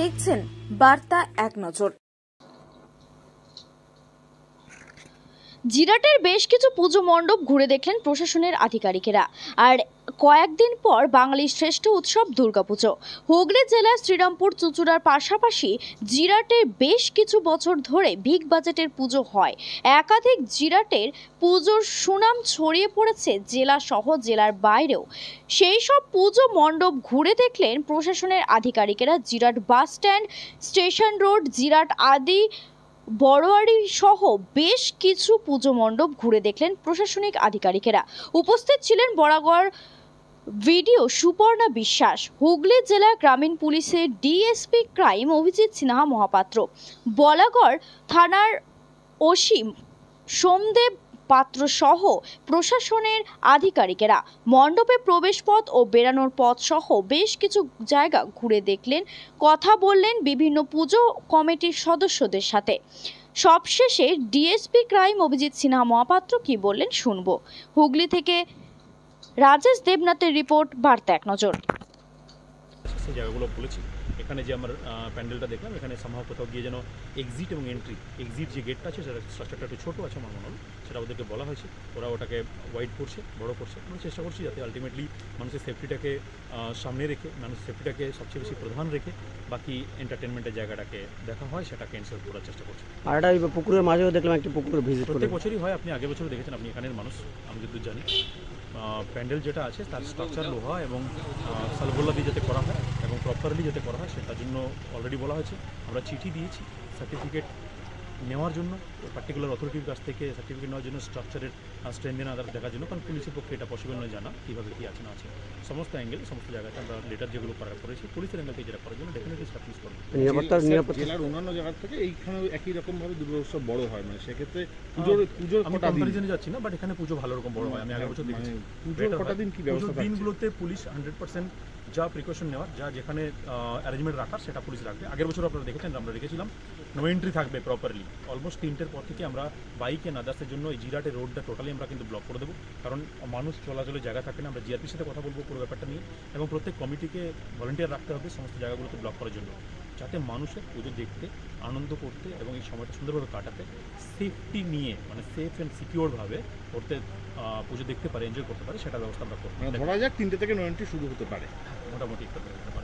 দেখছেন বার্তা এক নজর। জিরাটের বেশ কিছু পুজো মণ্ডপ ঘুরে দেখলেন প্রশাসনের আধিকারিকেরা। আর কয়েকদিন পর বাঙালির শ্রেষ্ঠ উৎসব দুর্গাপুজো। হুগলি জেলার শ্রীরামপুর চুঁচুড়ার পাশাপাশি জিরাটের বেশ কিছু বছর ধরে বিগ বাজেটের পুজো হয়। একাধিক জিরাটের পুজোর সুনাম ছড়িয়ে পড়েছে জেলা সহ জেলার বাইরেও। সেই সব পুজো মণ্ডপ ঘুরে দেখলেন প্রশাসনের আধিকারিকেরা। Jirat bus stand, station road, Jirat আদি বড়োয়ারি সহ বেশ কিছু পুজো মণ্ডপ ঘুরে দেখলেন প্রশাসনিক আধিকারিকেরা। উপস্থিত ছিলেন বরাগড় ভিডিও সুপর্ণা বিশ্বাস, হুগলি জেলা গ্রামীণ পুলিশের ডিএসপি ক্রাইম অভিজিৎ সিনহা মহাপাত্র, বলাগড় থানার ওসি সোমদেব পাত্র সহ প্রশাসনের আধিকারিকেরা। মণ্ডপে প্রবেশ পথ ও বেরানোর পথ সহ বেশ কিছু জায়গা ঘুরে দেখলেন, কথা বললেন বিভিন্ন পুজো কমিটির সদস্যদের সাথে। সবশেষে ডিএসপি ক্রাইম অভিজিৎ সিনহা মহাপাত্র কি বললেন শুনবো। হুগলি থেকে রাজেশ দেবনাথের রিপোর্ট, বার্তা এক নজর। সেই জায়গাগুলো বলেছি। এখানে যে আমার প্যান্ডেলটা দেখলাম, এখানে সম্ভব কোথাও গিয়ে যেন এক্সিট এবং এন্ট্রি, এক্সিট যে গেটটা আছে সেটা স্ট্রাকচারটা একটু ছোটো আছে আমার মনে হল, সেটা ওদেরকে বলা হয়েছে। ওরা ওটাকে ওয়াইড করছে, বড় করছে। আমরা চেষ্টা করছি যাতে আলটিমেটলি মানুষের সেফটিটাকে সামনে রেখে, মানুষের সেফটিটাকে সবচেয়ে বেশি প্রধান রেখে বাকি এন্টারটেনমেন্টের জায়গাটাকে দেখা হয়, সেটাকে এনশিওর করার চেষ্টা করছি। আর একটা পুকুরের মাঝেও দেখলাম একটি পুকুরে ভিজিট প্রত্যেক বছরই হয়। আপনি আগের বছরও দেখেছেন, আপনি এখানের মানুষ, আমি যতদূর জানি। প্যান্ডেল যেটা আছে তার স্ট্রাকচার লোহা এবং সালগোল্লা দিয়ে যাতে করা হয় এবং প্রপারলি যাতে করা হয় সেটার জন্য অলরেডি বলা হয়েছে। আমরা চিঠি দিয়েছি সার্টিফিকেট নেওয়ার জন্য, পার্টিকুলার অথরিটির কাছ থেকে সার্টিফিকেট নেওয়ার জন্য, স্ট্রাকচারের স্ট্রেন্থ এন্ড আদার দেখার জন্য। কারণ পুলিশের পক্ষে এটা পসিবল নয় জানা কীভাবে কী আছে না আছে। সমস্ত অ্যাঙ্গেল, সমস্ত জায়গাতে আমরা লেটার যেগুলো করেছি পুলিশের অ্যাঙ্গেল থেকে যেটা করার জন্য ডেফিনেটলি সার্ভিস করবো। নিরাপত্তা জেলার অন্যান্য জায়গা থেকে এইখানে একই রকমভাবে দুর্গোৎসব বড় হয়, মানে সেক্ষেত্রে পুজোর আমি কম্পারিজনে যাচ্ছি না, বাট এখানে পুজো ভালো রকম বড় হয়। আমি আগের বছর দেখেছি। পুজোর কটা দিন কি ব্যবস্থা থাকে? দিনগুলোতে পুলিশ 100% যা প্রিকশন নেওয়ার, যা যেখানে অ্যারেঞ্জমেন্ট রাখার সেটা পুলিশ রাখবে। আগের বছর আপনারা দেখেছেন, আমরা রেখেছিলাম নো এন্ট্রি থাকবে প্রপারলি। অলমোস্ট 3টের পর থেকে আমরা বাইক এন্ড আদার্সের জন্য এই জিরাটের রোডটা টোটালি আমরা কিন্তু ব্লক করে দেবো, কারণ মানুষ চলাচলের জায়গা থাকে না। আমরা জিআরপির সাথে কথা বলবো পুরো ব্যাপারটা নিয়ে, এবং প্রত্যেক কমিটিকে ভলেন্টিয়ার রাখতে হবে সমস্ত জায়গাগুলোতে ব্লক করার জন্য, যাতে মানুষের পুজো দেখতে, আনন্দ করতে এবং এই সময়টা সুন্দরভাবে কাটাতে, সেফটি নিয়ে, মানে সেফ অ্যান্ড সিকিউরভাবে করতে, পুজো দেখতে পারে, এনজয় করতে পারে, সেটা ব্যবস্থা আমরা করবো। ধরা যাক 3টে থেকে 9টি শুরু হতে পারে, মোটামুটি করতে পারে।